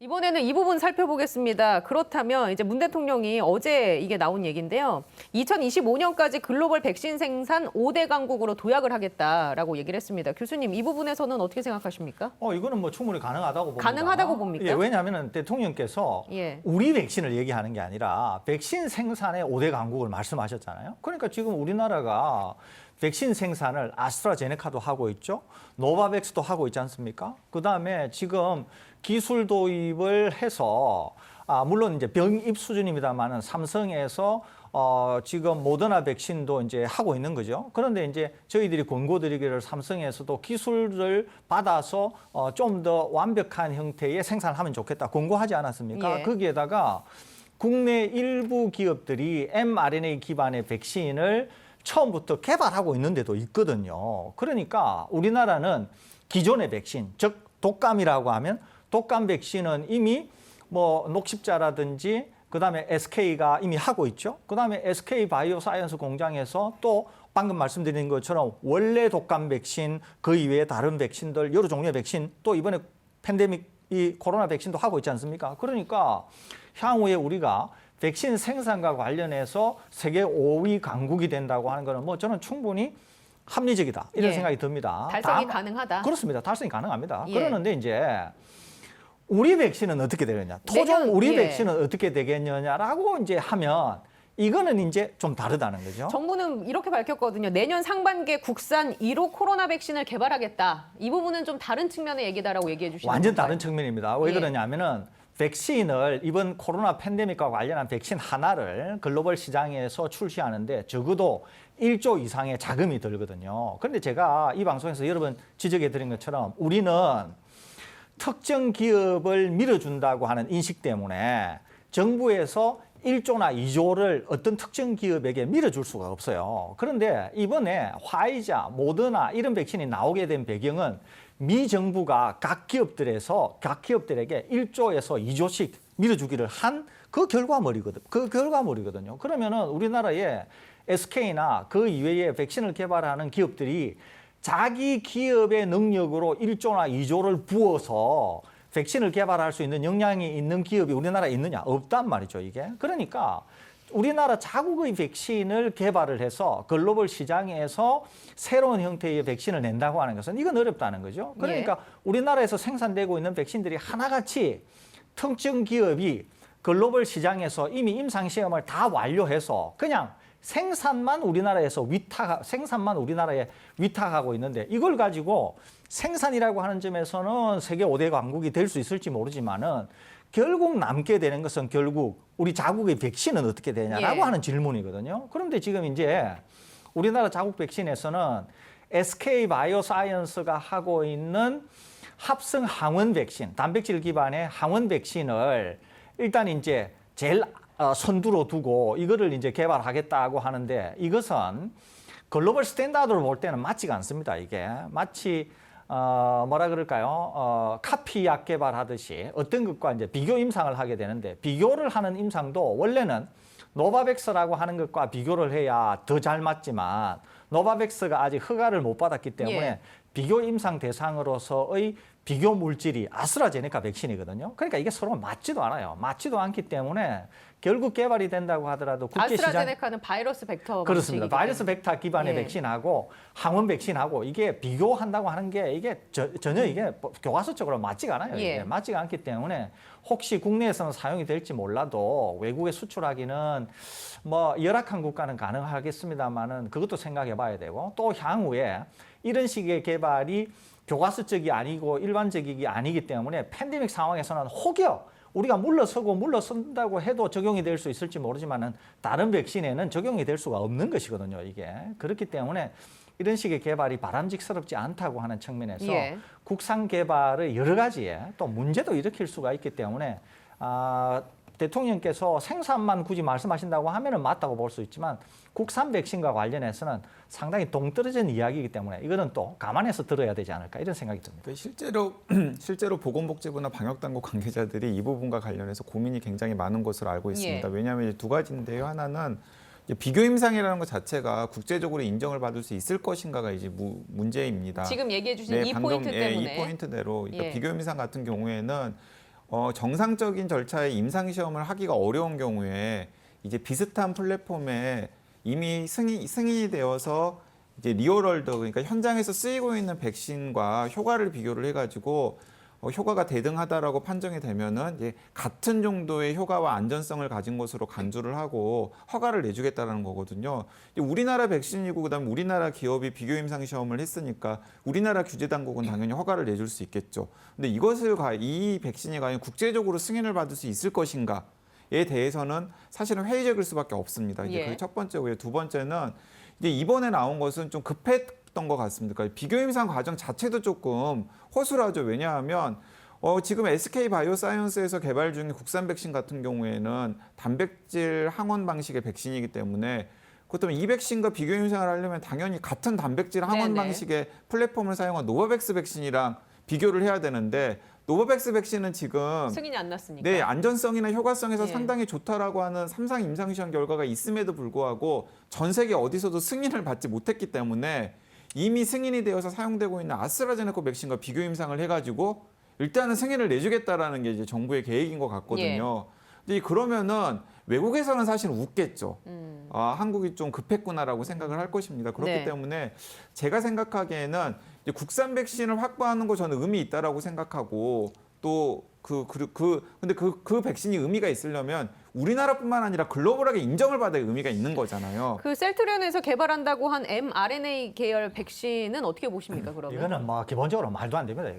이번에는 이 부분 살펴보겠습니다. 그렇다면 이제 문 대통령이 어제 이게 나온 얘기인데요. 2025년까지 글로벌 백신 생산 5대 강국으로 도약을 하겠다라고 얘기를 했습니다. 교수님, 이 부분에서는 어떻게 생각하십니까? 이거는 뭐 충분히 가능하다고 봅니다. 가능하다고 봅니까? 예, 왜냐하면 대통령께서 우리 백신을 얘기하는 게 아니라 백신 생산의 5대 강국을 말씀하셨잖아요. 그러니까 지금 우리나라가 백신 생산을 아스트라제네카도 하고 있죠. 노바백스도 하고 있지 않습니까? 그다음에 지금 기술 도입을 해서 물론 이제 병입 수준입니다만은 삼성에서 지금 모더나 백신도 이제 하고 있는 거죠. 그런데 이제 저희들이 권고드리기를 삼성에서도 기술을 받아서 좀 더 완벽한 형태의 생산을 하면 좋겠다 권고하지 않았습니까? 예. 거기에다가 국내 일부 기업들이 mRNA 기반의 백신을 처음부터 개발하고 있는 데도 있거든요. 그러니까 우리나라는 기존의 백신, 즉 독감이라고 하면 독감 백신은 이미 뭐 녹십자라든지 그다음에 SK가 이미 하고 있죠. 그다음에 SK 바이오사이언스 공장에서 또 방금 말씀드린 것처럼 원래 독감 백신 그 이외에 다른 백신들 여러 종류의 백신 또 이번에 팬데믹 이 코로나 백신도 하고 있지 않습니까? 그러니까 향후에 우리가 백신 생산과 관련해서 세계 5위 강국이 된다고 하는 거는 뭐 저는 충분히 합리적이다 이런 생각이 듭니다. 달성이 가능하다. 그렇습니다. 달성이 가능합니다. 예. 그러는데 이제 우리 백신은 어떻게 되겠냐? 토종 우리 예. 백신은 어떻게 되겠느냐라고 이제 하면 이거는 이제 좀 다르다는 거죠. 정부는 이렇게 밝혔거든요. 내년 상반기에 국산 1호 코로나 백신을 개발하겠다. 이 부분은 좀 다른 측면의 얘기다라고 얘기해 주시는 완전 건가요? 다른 측면입니다. 왜 예. 그러냐면은 백신을 이번 코로나 팬데믹과 관련한 백신 하나를 글로벌 시장에서 출시하는데 적어도 1조 이상의 자금이 들거든요. 그런데 제가 이 방송에서 여러 번 지적해 드린 것처럼 우리는 특정 기업을 밀어준다고 하는 인식 때문에 정부에서 1조나 2조를 어떤 특정 기업에게 밀어줄 수가 없어요. 그런데 이번에 화이자, 모더나 이런 백신이 나오게 된 배경은 미 정부가 각 기업들에게 1조에서 2조씩 밀어주기를 한 그 결과물이거든요. 그러면은 우리나라의 SK나 그 이외의 백신을 개발하는 기업들이 자기 기업의 능력으로 1조나 2조를 부어서 백신을 개발할 수 있는 역량이 있는 기업이 우리나라에 있느냐? 없단 말이죠, 이게. 그러니까 우리나라 자국의 백신을 개발을 해서 글로벌 시장에서 새로운 형태의 백신을 낸다고 하는 것은 이건 어렵다는 거죠. 그러니까 우리나라에서 생산되고 있는 백신들이 하나같이 특정 기업이 글로벌 시장에서 이미 임상시험을 다 완료해서 그냥 생산만 우리나라에 위탁하고 있는데 이걸 가지고 생산이라고 하는 점에서는 세계 5대 강국이 될 수 있을지 모르지만은 결국 남게 되는 것은 결국 우리 자국의 백신은 어떻게 되냐라고 하는 질문이거든요. 그런데 지금 이제 우리나라 자국 백신에서는 SK 바이오사이언스가 하고 있는 합성 항원 백신, 단백질 기반의 항원 백신을 일단 이제 제일 선두로 두고 이거를 이제 개발하겠다고 하는데 이것은 글로벌 스탠다드로 볼 때는 맞지가 않습니다. 이게 마치 뭐라 그럴까요? 카피약 개발하듯이 어떤 것과 이제 비교 임상을 하게 되는데 비교를 하는 임상도 원래는 노바백스라고 하는 것과 비교를 해야 더 잘 맞지만 노바백스가 아직 허가를 못 받았기 때문에 비교 임상 대상으로서의 비교 물질이 아스트라제네카 백신이거든요. 그러니까 이게 서로 맞지도 않아요. 맞지도 않기 때문에 결국 개발이 된다고 하더라도 국제시장 아스트라제네카는 바이러스 벡터 그렇습니다. 바이러스 벡터 기반의 백신하고 항원 백신하고 이게 비교한다고 하는 게 이게 전혀 이게 교과서적으로 맞지가 않아요. 이게 맞지가 않기 때문에 혹시 국내에서는 사용이 될지 몰라도 외국에 수출하기는 뭐 열악한 국가는 가능하겠습니다만은 그것도 생각해 봐야 되고 또 향후에 이런 식의 개발이 교과서적이 아니고 일반적이 아니기 때문에 팬데믹 상황에서는 혹여 우리가 물러선다고 해도 적용이 될 수 있을지 모르지만은 다른 백신에는 적용이 될 수가 없는 것이거든요, 이게. 그렇기 때문에 이런 식의 개발이 바람직스럽지 않다고 하는 측면에서 국산 개발의 여러 가지의 또 문제도 일으킬 수가 있기 때문에 대통령께서 생산만 굳이 말씀하신다고 하면은 맞다고 볼 수 있지만 국산 백신과 관련해서는 상당히 동떨어진 이야기이기 때문에 이거는 또 감안해서 들어야 되지 않을까 이런 생각이 듭니다. 실제로 보건복지부나 방역당국 관계자들이 이 부분과 관련해서 고민이 굉장히 많은 것으로 알고 있습니다. 왜냐하면 두 가지인데요. 하나는 비교 임상이라는 것 자체가 국제적으로 인정을 받을 수 있을 것인가가 이제 문제입니다. 지금 얘기해 주신 이 포인트 때문에. 이 포인트대로 그러니까 비교 임상 같은 경우에는 정상적인 절차의 임상 시험을 하기가 어려운 경우에 이제 비슷한 플랫폼에 이미 승인이 되어서 이제 리얼월드, 그러니까 현장에서 쓰이고 있는 백신과 효과를 비교를 해가지고 효과가 대등하다라고 판정이 되면은 이제 같은 정도의 효과와 안전성을 가진 것으로 간주를 하고 허가를 내주겠다라는 거거든요. 우리나라 백신이고 그다음에 우리나라 기업이 비교 임상 시험을 했으니까 우리나라 규제 당국은 당연히 허가를 내줄 수 있겠죠. 근데 이 백신이 과연 국제적으로 승인을 받을 수 있을 것인가에 대해서는 사실은 회의적일 수밖에 없습니다. 이제 예. 그게 첫 번째고요. 두 번째는 이제 이번에 나온 것은 좀 급했던 것 같습니다. 그러니까 비교 임상 과정 자체도 조금 허술하죠. 왜냐하면 지금 SK 바이오사이언스에서 개발 중인 국산 백신 같은 경우에는 단백질 항원 방식의 백신이기 때문에 그렇다면 이 백신과 비교 임상을 하려면 당연히 같은 단백질 항원 네네. 방식의 플랫폼을 사용한 노바백스 백신이랑 비교를 해야 되는데 노바백스 백신은 지금 승인이 안 났으니까. 네, 안전성이나 효과성에서 예. 상당히 좋다라고 하는 3상 임상시험 결과가 있음에도 불구하고 전 세계 어디서도 승인을 받지 못했기 때문에 이미 승인이 되어서 사용되고 있는 아스트라제네카 백신과 비교 임상을 해가지고 일단은 승인을 내주겠다라는 게 이제 정부의 계획인 것 같거든요. 근데 그러면은 외국에서는 사실 웃겠죠. 한국이 좀 급했구나라고 생각을 할 것입니다. 그렇기 네. 때문에 제가 생각하기에는 이제 국산 백신을 확보하는 거 저는 의미 있다라고 생각하고 또 근데 그 백신이 의미가 있으려면 우리나라뿐만 아니라 글로벌하게 인정을 받아야 의미가 있는 거잖아요. 그 셀트리온에서 개발한다고 한 mRNA 계열 백신은 어떻게 보십니까, 그러면? 이거는 뭐 기본적으로 말도 안 됩니다.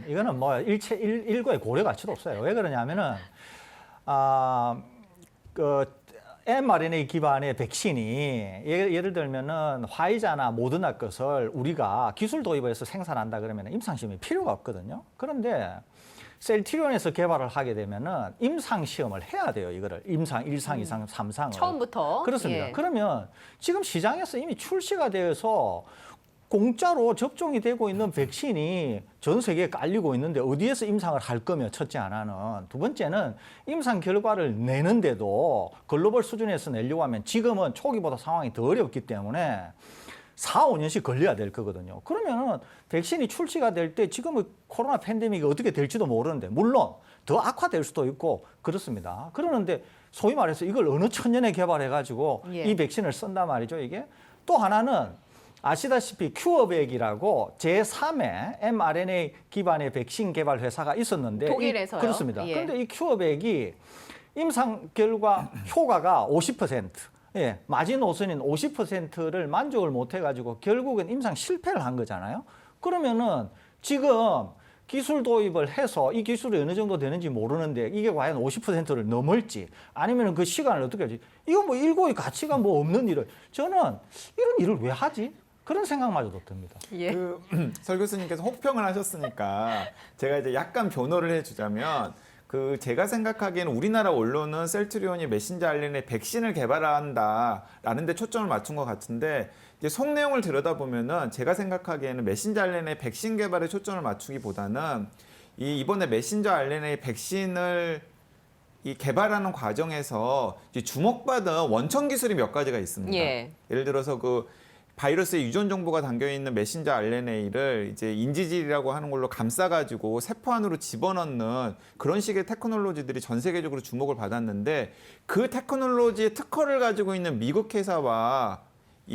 이거는 뭐 일거의 고려 가치도 없어요. 왜 그러냐면은 mRNA 기반의 백신이 예를 들면은 화이자나 모더나 것을 우리가 기술 도입해서 생산한다 그러면 임상시험이 필요가 없거든요. 그런데 셀트리온에서 개발을 하게 되면은 임상 시험을 해야 돼요. 이거를 임상 1상, 2상, 3상을. 처음부터. 그렇습니다. 예. 그러면 지금 시장에서 이미 출시가 되어서 공짜로 접종이 되고 있는 백신이 전 세계에 깔리고 있는데 어디에서 임상을 할 거며 첫째 하나는. 두 번째는 임상 결과를 내는데도 글로벌 수준에서 내려고 하면 지금은 초기보다 상황이 더 어렵기 때문에 4, 5년씩 걸려야 될 거거든요. 그러면은 백신이 출시가 될 때 지금의 코로나 팬데믹이 어떻게 될지도 모르는데 물론 더 악화될 수도 있고 그렇습니다. 그러는데 소위 말해서 이걸 어느 천년에 개발해가지고 예. 이 백신을 쓴단 말이죠. 이게 또 하나는 아시다시피 큐어백이라고 제3의 mRNA 기반의 백신 개발 회사가 있었는데 독일에서요? 그렇습니다. 예. 그런데 이 큐어백이 임상 결과 효과가 50%, 예, 마지노선인 50%를 만족을 못 해가지고 결국은 임상 실패를 한 거잖아요. 그러면은 지금 기술 도입을 해서 이 기술이 어느 정도 되는지 모르는데 이게 과연 50%를 넘을지 아니면 그 시간을 어떻게 하지? 이거 뭐 일고의 가치가 뭐 없는 일을 저는 이런 일을 왜 하지? 그런 생각마저도 듭니다. 예. 설 교수님께서 혹평을 하셨으니까 제가 이제 약간 변호를 해주자면 제가 생각하기에는 우리나라 언론은 셀트리온이 메신저 RNA 백신을 개발한다라는 데 초점을 맞춘 것 같은데 이제 속 내용을 들여다보면은 제가 생각하기에는 메신저 RNA 백신 개발에 초점을 맞추기보다는 이번에 메신저 RNA 백신을 개발하는 과정에서 이제 주목받은 원천 기술이 몇 가지가 있습니다. 예. 예를 들어서 바이러스의 유전 정보가 담겨 있는 메신저 RNA를 이제 인지질이라고 하는 걸로 감싸가지고 세포 안으로 집어넣는 그런 식의 테크놀로지들이 전 세계적으로 주목을 받았는데 그 테크놀로지의 특허를 가지고 있는 미국 회사와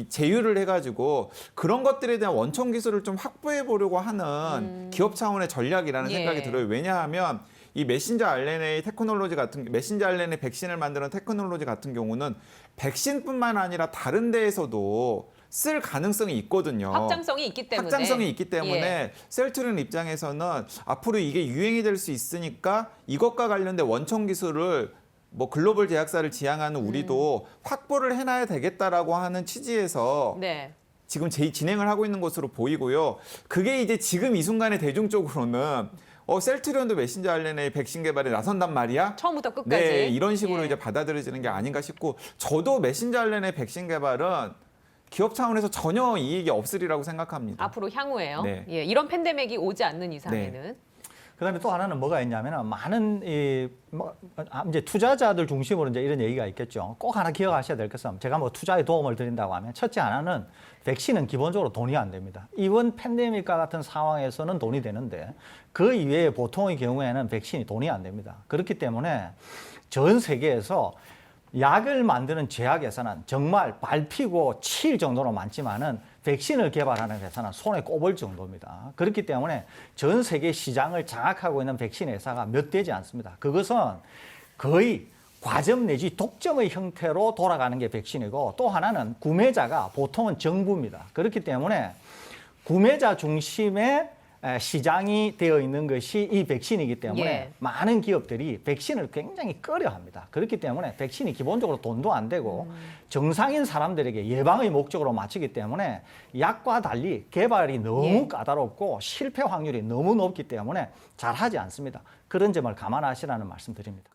제휴를 해가지고 그런 것들에 대한 원천 기술을 좀 확보해 보려고 하는 기업 차원의 전략이라는 예. 생각이 들어요. 왜냐하면 이 메신저 RNA 메신저 RNA 백신을 만드는 테크놀로지 같은 경우는 백신뿐만 아니라 다른 데에서도 쓸 가능성이 있거든요. 확장성이 있기 때문에. 예. 셀트리온 입장에서는 앞으로 이게 유행이 될 수 있으니까 이것과 관련된 원천 기술을 뭐 글로벌 제약사를 지향하는 우리도 확보를 해놔야 되겠다라고 하는 취지에서 네. 지금 진행을 하고 있는 것으로 보이고요. 그게 이제 지금 이 순간에 대중적으로는 셀트리온도 메신저 RNA 백신 개발에 나선단 말이야? 처음부터 끝까지. 네, 이런 식으로 예. 이제 받아들여지는 게 아닌가 싶고 저도 메신저 RNA 백신 개발은 기업 차원에서 전혀 이익이 없으리라고 생각합니다. 앞으로 향후에요. 네. 예, 이런 팬데믹이 오지 않는 이상에는. 그다음에 또 하나는 뭐가 있냐면은 많은 이제 투자자들 중심으로 이제 이런 얘기가 있겠죠. 꼭 하나 기억하셔야 될 것은 제가 뭐 투자에 도움을 드린다고 하면 첫째 하나는 백신은 기본적으로 돈이 안 됩니다. 이번 팬데믹과 같은 상황에서는 돈이 되는데 그 이외에 보통의 경우에는 백신이 돈이 안 됩니다. 그렇기 때문에 전 세계에서 약을 만드는 제약회사는 정말 밟히고 칠 정도로 많지만은 백신을 개발하는 회사는 손에 꼽을 정도입니다. 그렇기 때문에 전 세계 시장을 장악하고 있는 백신 회사가 몇 되지 않습니다. 그것은 거의 과점 내지 독점의 형태로 돌아가는 게 백신이고 또 하나는 구매자가 보통은 정부입니다. 그렇기 때문에 구매자 중심의 시장이 되어 있는 것이 이 백신이기 때문에 예. 많은 기업들이 백신을 굉장히 꺼려합니다. 그렇기 때문에 백신이 기본적으로 돈도 안 되고 정상인 사람들에게 예방의 목적으로 맞추기 때문에 약과 달리 개발이 너무 예. 까다롭고 실패 확률이 너무 높기 때문에 잘하지 않습니다. 그런 점을 감안하시라는 말씀 드립니다.